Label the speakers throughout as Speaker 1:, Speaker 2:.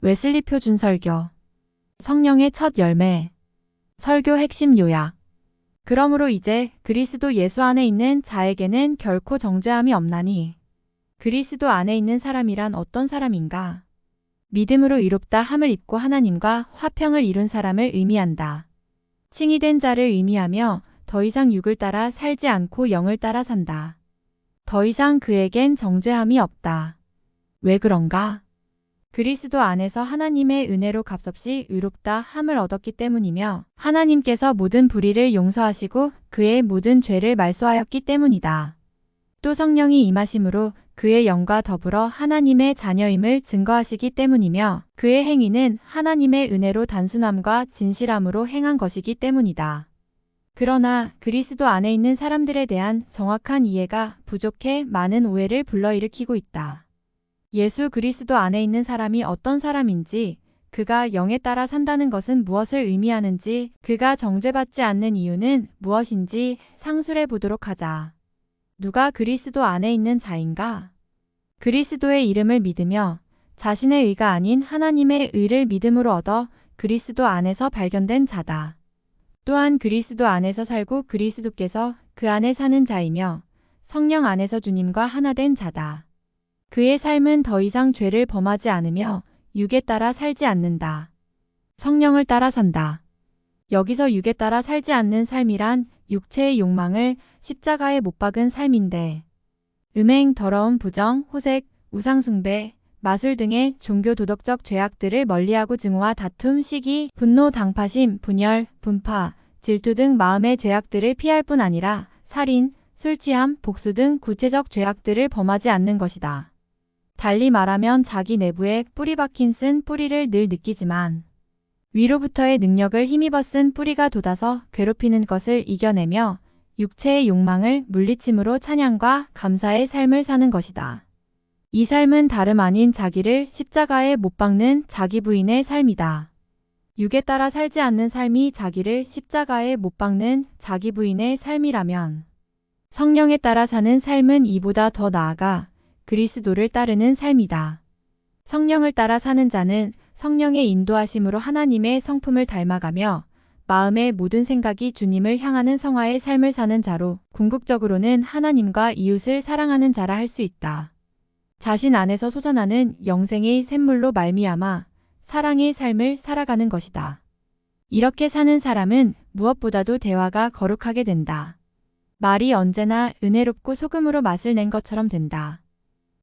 Speaker 1: 웨슬리 표준 설교. 성령의 첫 열매. 설교 핵심 요약. 그러므로 이제 그리스도 예수 안에 있는 자에게는 결코 정죄함이 없나니. 그리스도 안에 있는 사람이란 어떤 사람인가? 믿음으로 의롭다 함을 입고 하나님과 화평을 이룬 사람을 의미한다. 칭의된 자를 의미하며 더 이상 육을 따라 살지 않고 영을 따라 산다. 더 이상 그에겐 정죄함이 없다. 왜 그런가? 그리스도 안에서 하나님의 은혜로 값없이 의롭다 함을 얻었기 때문이며 하나님께서 모든 불의를 용서하시고 그의 모든 죄를 말소하였기 때문이다. 또 성령이 임하심으로 그의 영과 더불어 하나님의 자녀임을 증거하시기 때문이며 그의 행위는 하나님의 은혜로 단순함과 진실함으로 행한 것이기 때문이다. 그러나 그리스도 안에 있는 사람들에 대한 정확한 이해가 부족해 많은 오해를 불러일으키고 있다. 예수 그리스도 안에 있는 사람이 어떤 사람인지, 그가 영에 따라 산다는 것은 무엇을 의미하는지, 그가 정죄받지 않는 이유는 무엇인지 상술해 보도록 하자. 누가 그리스도 안에 있는 자인가? 그리스도의 이름을 믿으며 자신의 의가 아닌 하나님의 의를 믿음으로 얻어 그리스도 안에서 발견된 자다. 또한 그리스도 안에서 살고 그리스도께서 그 안에 사는 자이며 성령 안에서 주님과 하나 된 자다. 그의 삶은 더 이상 죄를 범하지 않으며 육에 따라 살지 않는다. 성령을 따라 산다. 여기서 육에 따라 살지 않는 삶이란 육체의 욕망을 십자가에 못 박은 삶인데, 음행, 더러움, 부정, 호색, 우상숭배, 마술 등의 종교 도덕적 죄악들을 멀리하고 증오와 다툼, 시기, 분노, 당파심, 분열, 분파, 질투 등 마음의 죄악들을 피할 뿐 아니라 살인, 술 취함, 복수 등 구체적 죄악들을 범하지 않는 것이다. 달리 말하면 자기 내부에 뿌리 박힌 쓴 뿌리를 늘 느끼지만 위로부터의 능력을 힘입어 쓴 뿌리가 돋아서 괴롭히는 것을 이겨내며 육체의 욕망을 물리침으로 찬양과 감사의 삶을 사는 것이다. 이 삶은 다름 아닌 자기를 십자가에 못 박는 자기 부인의 삶이다. 육에 따라 살지 않는 삶이 자기를 십자가에 못 박는 자기 부인의 삶이라면 성령에 따라 사는 삶은 이보다 더 나아가 그리스도를 따르는 삶이다. 성령을 따라 사는 자는 성령의 인도하심으로 하나님의 성품을 닮아가며 마음의 모든 생각이 주님을 향하는 성화의 삶을 사는 자로 궁극적으로는 하나님과 이웃을 사랑하는 자라 할 수 있다. 자신 안에서 솟아나는 영생의 샘물로 말미암아 사랑의 삶을 살아가는 것이다. 이렇게 사는 사람은 무엇보다도 대화가 거룩하게 된다. 말이 언제나 은혜롭고 소금으로 맛을 낸 것처럼 된다.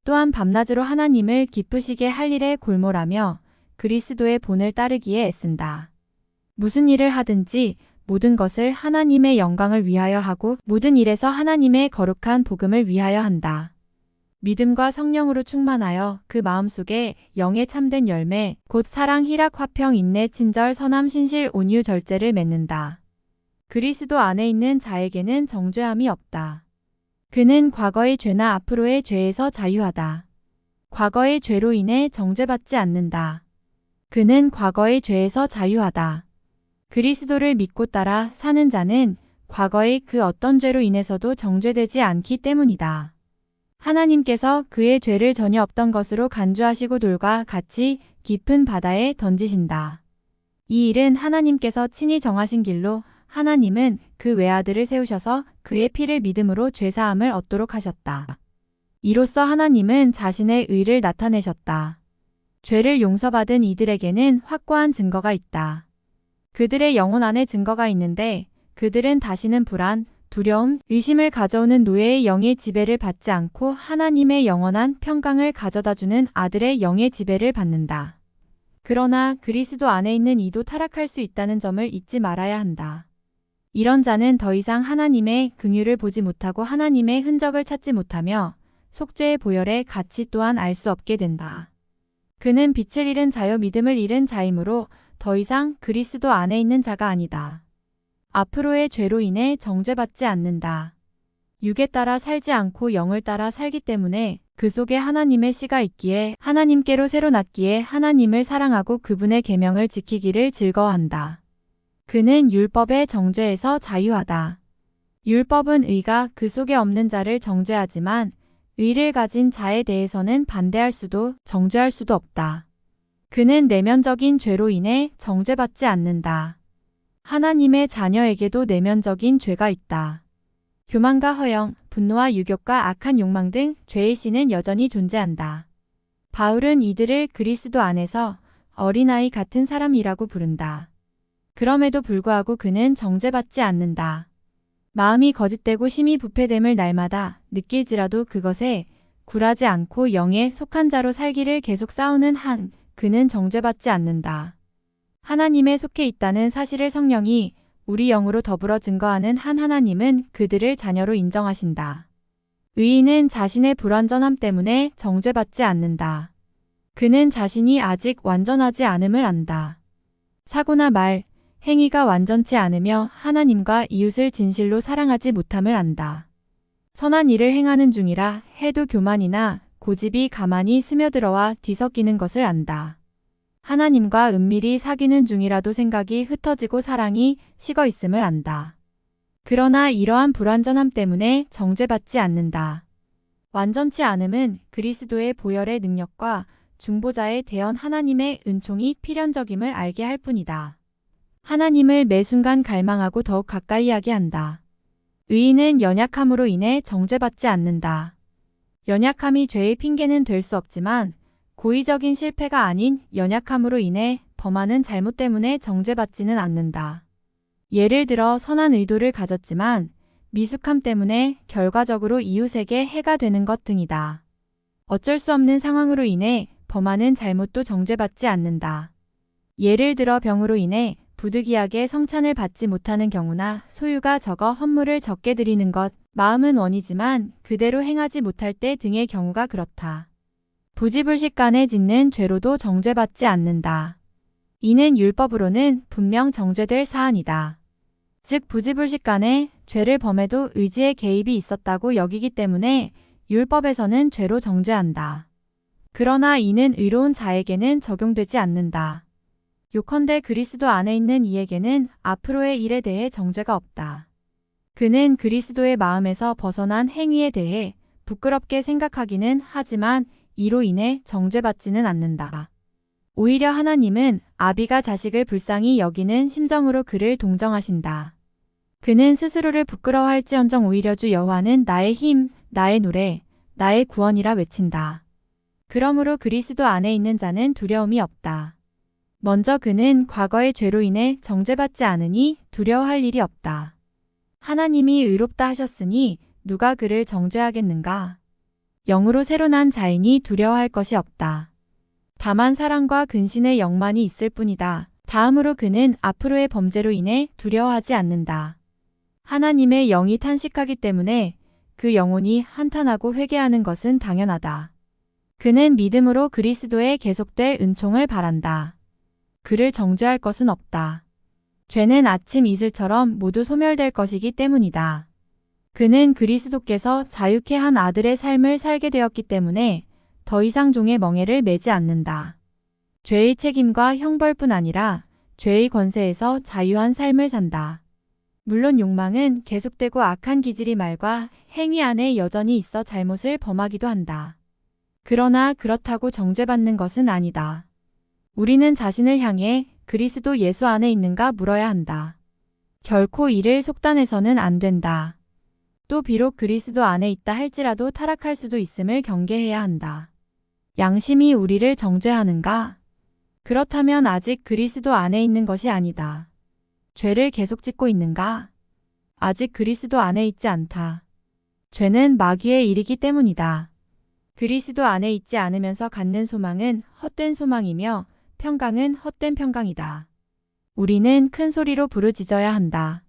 Speaker 1: 또한 밤낮으로 하나님을 기쁘시게 할 일에 골몰하며 그리스도의 본을 따르기에 애쓴다. 무슨 일을 하든지 모든 것을 하나님의 영광을 위하여 하고 모든 일에서 하나님의 거룩한 복음을 위하여 한다. 믿음과 성령으로 충만하여 그 마음속에 영의 참된 열매, 곧 사랑, 희락, 화평, 인내, 친절, 선함, 신실, 온유, 절제를 맺는다. 그리스도 안에 있는 자에게는 정죄함이 없다. 그는 과거의 죄나 앞으로의 죄에서 자유하다. 과거의 죄로 인해 정죄받지 않는다. 그는 과거의 죄에서 자유하다. 그리스도를 믿고 따라 사는 자는 과거의 그 어떤 죄로 인해서도 정죄되지 않기 때문이다. 하나님께서 그의 죄를 전혀 없던 것으로 간주하시고 돌과 같이 깊은 바다에 던지신다. 이 일은 하나님께서 친히 정하신 길로 하나님은 그 외아들을 세우셔서 그의 피를 믿음으로 죄사함을 얻도록 하셨다. 이로써 하나님은 자신의 의를 나타내셨다. 죄를 용서받은 이들에게는 확고한 증거가 있다. 그들의 영혼 안에 증거가 있는데 그들은 다시는 불안, 두려움, 의심을 가져오는 노예의 영의 지배를 받지 않고 하나님의 영원한 평강을 가져다주는 아들의 영의 지배를 받는다. 그러나 그리스도 안에 있는 이도 타락할 수 있다는 점을 잊지 말아야 한다. 이런 자는 더 이상 하나님의 긍휼을 보지 못하고 하나님의 흔적을 찾지 못하며 속죄의 보혈의 가치 또한 알 수 없게 된다. 그는 빛을 잃은 자요 믿음을 잃은 자이므로 더 이상 그리스도 안에 있는 자가 아니다. 앞으로의 죄로 인해 정죄받지 않는다. 육에 따라 살지 않고 영을 따라 살기 때문에 그 속에 하나님의 씨가 있기에 하나님께로 새로 났기에 하나님을 사랑하고 그분의 계명을 지키기를 즐거워한다. 그는 율법의 정죄에서 자유하다. 율법은 의가 그 속에 없는 자를 정죄하지만 의를 가진 자에 대해서는 반대할 수도 정죄할 수도 없다. 그는 내면적인 죄로 인해 정죄받지 않는다. 하나님의 자녀에게도 내면적인 죄가 있다. 교만과 허영, 분노와 유격과 악한 욕망 등 죄의 씨는 여전히 존재한다. 바울은 이들을 그리스도 안에서 어린아이 같은 사람이라고 부른다. 그럼에도 불구하고 그는 정죄받지 않는다. 마음이 거짓되고 심히 부패됨을 날마다 느낄지라도 그것에 굴하지 않고 영에 속한 자로 살기를 계속 싸우는 한 그는 정죄받지 않는다. 하나님에 속해 있다는 사실을 성령이 우리 영으로 더불어 증거하는 한 하나님은 그들을 자녀로 인정하신다. 의인은 자신의 불완전함 때문에 정죄받지 않는다. 그는 자신이 아직 완전하지 않음을 안다. 사고나 말, 행위가 완전치 않으며 하나님과 이웃을 진실로 사랑하지 못함을 안다. 선한 일을 행하는 중이라 해도 교만이나 고집이 가만히 스며들어와 뒤섞이는 것을 안다. 하나님과 은밀히 사귀는 중이라도 생각이 흩어지고 사랑이 식어 있음을 안다. 그러나 이러한 불완전함 때문에 정죄받지 않는다. 완전치 않음은 그리스도의 보혈의 능력과 중보자의 대언 하나님의 은총이 필연적임을 알게 할 뿐이다. 하나님을 매 순간 갈망하고 더욱 가까이 하게 한다. 의인은 연약함으로 인해 정죄받지 않는다. 연약함이 죄의 핑계는 될 수 없지만 고의적인 실패가 아닌 연약함으로 인해 범하는 잘못 때문에 정죄받지는 않는다. 예를 들어 선한 의도를 가졌지만 미숙함 때문에 결과적으로 이웃에게 해가 되는 것 등이다. 어쩔 수 없는 상황으로 인해 범하는 잘못도 정죄받지 않는다. 예를 들어 병으로 인해 부득이하게 성찬을 받지 못하는 경우나 소유가 적어 헌물을 적게 드리는 것, 마음은 원이지만 그대로 행하지 못할 때 등의 경우가 그렇다. 부지불식간에 짓는 죄로도 정죄받지 않는다. 이는 율법으로는 분명 정죄될 사안이다. 즉 부지불식간에 죄를 범해도 의지의 개입이 있었다고 여기기 때문에 율법에서는 죄로 정죄한다. 그러나 이는 의로운 자에게는 적용되지 않는다. 요컨대 그리스도 안에 있는 이에게는 앞으로의 일에 대해 정죄가 없다. 그는 그리스도의 마음에서 벗어난 행위에 대해 부끄럽게 생각하기는 하지만 이로 인해 정죄받지는 않는다. 오히려 하나님은 아비가 자식을 불쌍히 여기는 심정으로 그를 동정하신다. 그는 스스로를 부끄러워할지언정 오히려 주 여호와는 나의 힘, 나의 노래, 나의 구원이라 외친다. 그러므로 그리스도 안에 있는 자는 두려움이 없다. 먼저 그는 과거의 죄로 인해 정죄받지 않으니 두려워할 일이 없다. 하나님이 의롭다 하셨으니 누가 그를 정죄하겠는가? 영으로 새로 난 자이니 두려워할 것이 없다. 다만 사랑과 근신의 영만이 있을 뿐이다. 다음으로 그는 앞으로의 범죄로 인해 두려워하지 않는다. 하나님의 영이 탄식하기 때문에 그 영혼이 한탄하고 회개하는 것은 당연하다. 그는 믿음으로 그리스도의 계속될 은총을 바란다. 그를 정죄할 것은 없다. 죄는 아침 이슬처럼 모두 소멸될 것이기 때문이다. 그는 그리스도께서 자유케 한 아들의 삶을 살게 되었기 때문에 더 이상 종의 멍에를 매지 않는다. 죄의 책임과 형벌뿐 아니라 죄의 권세에서 자유한 삶을 산다. 물론 욕망은 계속되고 악한 기질이 말과 행위 안에 여전히 있어 잘못을 범하기도 한다. 그러나 그렇다고 정죄받는 것은 아니다. 우리는 자신을 향해 그리스도 예수 안에 있는가 물어야 한다. 결코 이를 속단해서는 안 된다. 또 비록 그리스도 안에 있다 할지라도 타락할 수도 있음을 경계해야 한다. 양심이 우리를 정죄하는가? 그렇다면 아직 그리스도 안에 있는 것이 아니다. 죄를 계속 짓고 있는가? 아직 그리스도 안에 있지 않다. 죄는 마귀의 일이기 때문이다. 그리스도 안에 있지 않으면서 갖는 소망은 헛된 소망이며 평강은 헛된 평강이다. 우리는 큰 소리로 부르짖어야 한다.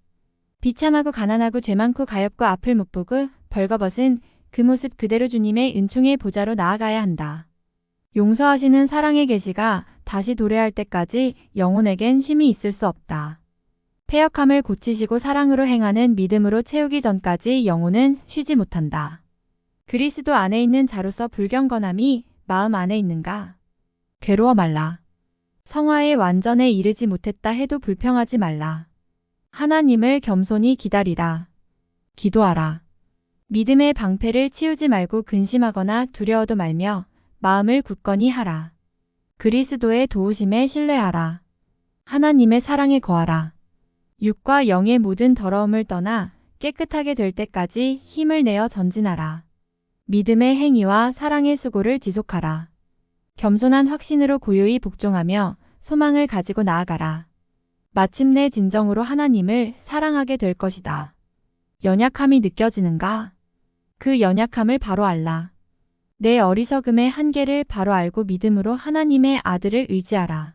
Speaker 1: 비참하고 가난하고 죄 많고 가엾고 앞을 못 보고 벌거벗은 그 모습 그대로 주님의 은총의 보좌로 나아가야 한다. 용서하시는 사랑의 계시가 다시 도래할 때까지 영혼에겐 쉼이 있을 수 없다. 패역함을 고치시고 사랑으로 행하는 믿음으로 채우기 전까지 영혼은 쉬지 못한다. 그리스도 안에 있는 자로서 불경건함이 마음 안에 있는가? 괴로워 말라. 성화의 완전에 이르지 못했다 해도 불평하지 말라. 하나님을 겸손히 기다리라. 기도하라. 믿음의 방패를 치우지 말고 근심하거나 두려워도 말며 마음을 굳건히 하라. 그리스도의 도우심에 신뢰하라. 하나님의 사랑에 거하라. 육과 영의 모든 더러움을 떠나 깨끗하게 될 때까지 힘을 내어 전진하라. 믿음의 행위와 사랑의 수고를 지속하라. 겸손한 확신으로 고요히 복종하며 소망을 가지고 나아가라. 마침내 진정으로 하나님을 사랑하게 될 것이다. 연약함이 느껴지는가? 그 연약함을 바로 알라. 내 어리석음의 한계를 바로 알고 믿음으로 하나님의 아들을 의지하라.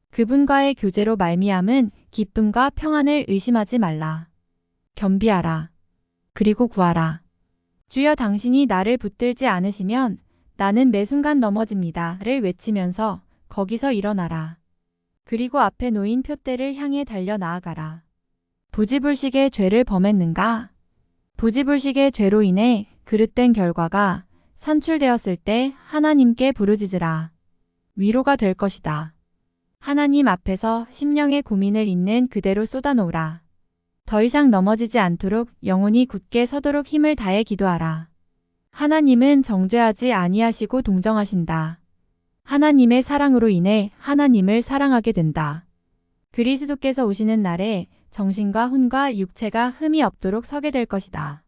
Speaker 1: 그분과의 교제로 말미암은 기쁨과 평안을 의심하지 말라. 겸비하라. 그리고 구하라. 주여 당신이 나를 붙들지 않으시면 나는 매 순간 넘어집니다.를 외치면서 거기서 일어나라. 그리고 앞에 놓인 표대를 향해 달려 나아가라. 부지불식의 죄를 범했는가? 부지불식의 죄로 인해 그릇된 결과가 산출되었을 때 하나님께 부르짖으라. 위로가 될 것이다. 하나님 앞에서 심령의 고민을 있는 그대로 쏟아놓으라. 더 이상 넘어지지 않도록 영혼이 굳게 서도록 힘을 다해 기도하라. 하나님은 정죄하지 아니하시고 동정하신다. 하나님의 사랑으로 인해 하나님을 사랑하게 된다. 그리스도께서 오시는 날에 정신과 혼과 육체가 흠이 없도록 서게 될 것이다.